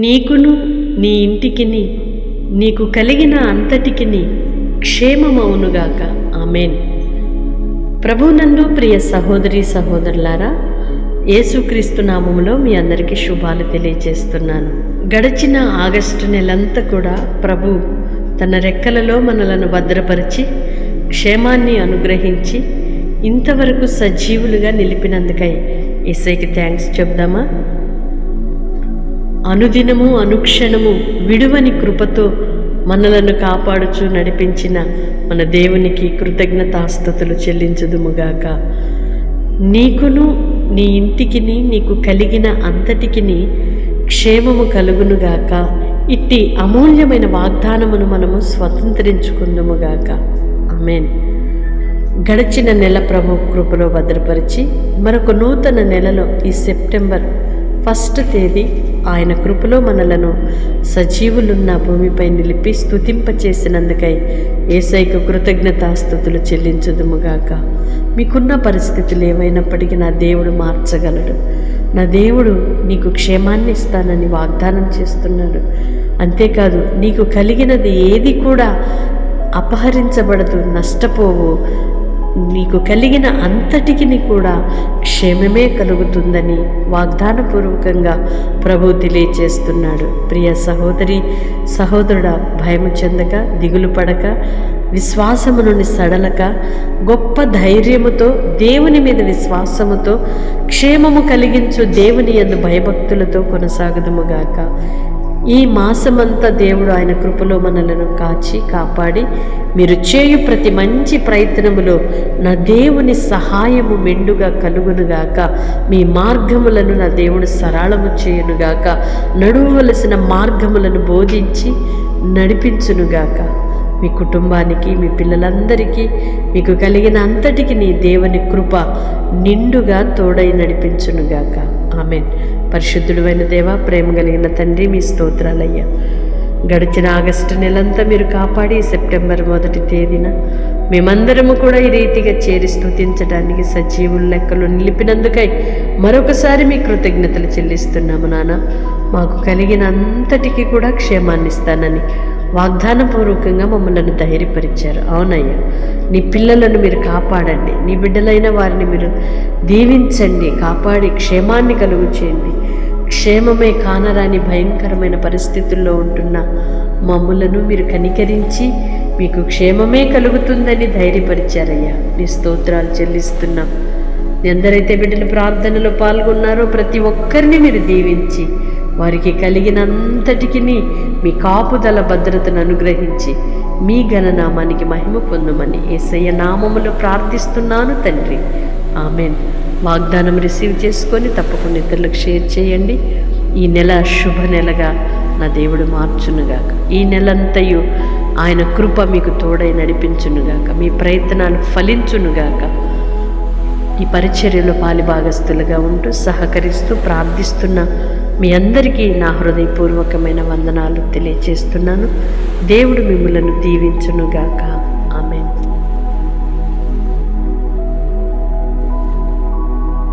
నీకును నీ ఇంటికిని నీకు కలిగిన అంతటికిని క్షేమమవునుగాక. ఆమేన్. ప్రభునందు ప్రియ సహోదరి సహోదరులారా, యేసుక్రీస్తు నామములో మీ అందరికీ శుభాలు తెలియజేస్తున్నాను. గడిచిన ఆగస్టు నెలంతా కూడా ప్రభు తన రెక్కలలో మనలను భద్రపరిచి క్షేమాన్ని అనుగ్రహించి ఇంతవరకు సజీవులుగా నిలిపినందుకై యేసయ్యకి థ్యాంక్స్ చెప్దామా? అనుదినము అనుక్షణము విడువని కృపతో మనలను కాపాడుచు నడిపించిన మన దేవునికి కృతజ్ఞతాస్తుతులు చెల్లించుదుముగాక. నీకును నీ ఇంటికిని నీకు కలిగిన అంతటికిని క్షేమము కలుగునుగాక. ఇట్టి అమూల్యమైన వాగ్దానమును మనము స్వతంత్రించుకుందుముగాక. ఆమేన్. గడిచిన నెల ప్రభు కృపలో భద్రపరిచి మరొక నూతన నెలలో ఈ సెప్టెంబర్ 1వ తేదీ ఆయన కృపలో మనలను సజీవులున్న భూమిపై నిలిపి స్తుతింపచేసినందుకై యేసయ్యకు కృతజ్ఞతాస్తుతులు చెల్లించుదుముగాక. మీకున్న పరిస్థితులు ఏమైనప్పటికీ నా దేవుడు మార్చగలడు. నా దేవుడు నీకు క్షేమాన్ని ఇస్తానని వాగ్దానం చేస్తున్నాడు. అంతేకాదు, నీకు కలిగినది ఏది కూడా అపహరించబడదు, నష్టపోవు. నీకు కలిగిన అంతటికి కూడా క్షేమమే కలుగుతుందని వాగ్దానపూర్వకంగా ప్రభు తెలియచేస్తున్నాడు. ప్రియ సహోదరి సహోదరుడా, భయము చెందక, దిగులు పడక, విశ్వాసము నుండి సడలక, గొప్ప ధైర్యముతో, దేవుని మీద విశ్వాసముతో, క్షేమము కలిగించు దేవుని యందు భయభక్తులతో కొనసాగుదుముగాక. ఈ మాసమంతా దేవుడు ఆయన కృపలో మనలను కాచి కాపాడి మీరు చేయు ప్రతి మంచి ప్రయత్నములో నా దేవుని సహాయము మెండుగా కలుగునుగాక. మీ మార్గములను నా దేవుడు సరళము చేయునుగాక. నడువవలసిన మార్గములను బోధించి నడిపించునుగాక. మీ కుటుంబానికి, మీ పిల్లలందరికీ, మీకు కలిగిన అంతటికి నీ దేవుని కృప నిండుగా తోడై నడిపించునుగాక. ఆమేన్. పరిశుద్ధుడైన దేవా, ప్రేమ కలిగిన తండ్రి, మీ స్తోత్రాలయ్యా. గడిచిన ఆగస్టు నెలంతా మీరు కాపాడి సెప్టెంబర్ 1వ తేదీన మేమందరము కూడా ఈ రీతిగా చేరి స్తుతించడానికి సజీవుల లెక్కలు నిలిపినందుకై మరొకసారి మీ కృతజ్ఞతలు చెల్లిస్తున్నాము నాన్న. మాకు కలిగిన అంతటికీ కూడా క్షేమాన్ని ఇస్తానని వాగ్దానపూర్వకంగా మమ్మల్ని ధైర్యపరిచారు. అవునయ్యా, నీ పిల్లలను మీరు కాపాడండి. నీ బిడ్డలైన వారిని మీరు దీవించండి, కాపాడి క్షేమాన్ని కలుగు చేయండి. క్షేమమే కానరాని భయంకరమైన పరిస్థితుల్లో ఉంటున్న మమ్ములను మీరు కనికరించి మీకు క్షేమమే కలుగుతుందని ధైర్యపరిచారయ్యా. నీ స్తోత్రాలు చెల్లిస్తున్నాం. ఎందరైతే బిడ్డలు ప్రార్థనలో పాల్గొన్నారో ప్రతి ఒక్కరిని మీరు దీవించి వారికి కలిగినంతటికి మీ కాపుదల భద్రతను అనుగ్రహించి మీ ఘననామానికి మహిమ పొందమని యేసయ్య నామములో ప్రార్థిస్తున్నాను తండ్రి. ఆమేన్. వాగ్దానం రిసీవ్ చేసుకొని తప్పకుండా ఇతరులకు షేర్ చేయండి. ఈ నెల శుభ నెలగా నా దేవుడు మార్చునుగాక. ఈ నెలంతయు ఆయన కృప మీకు తోడై నడిపించునుగాక. మీ ప్రయత్నాలు ఫలించునుగాక. ఈ పరిచర్యలో పాలిభాగస్తులుగా ఉంటూ సహకరిస్తూ ప్రార్థిస్తున్న మీ అందరికీ నా హృదయపూర్వకమైన వందనాలు తెలియజేస్తున్నాను. దేవుడు మిమ్మలను దీవించునుగాక.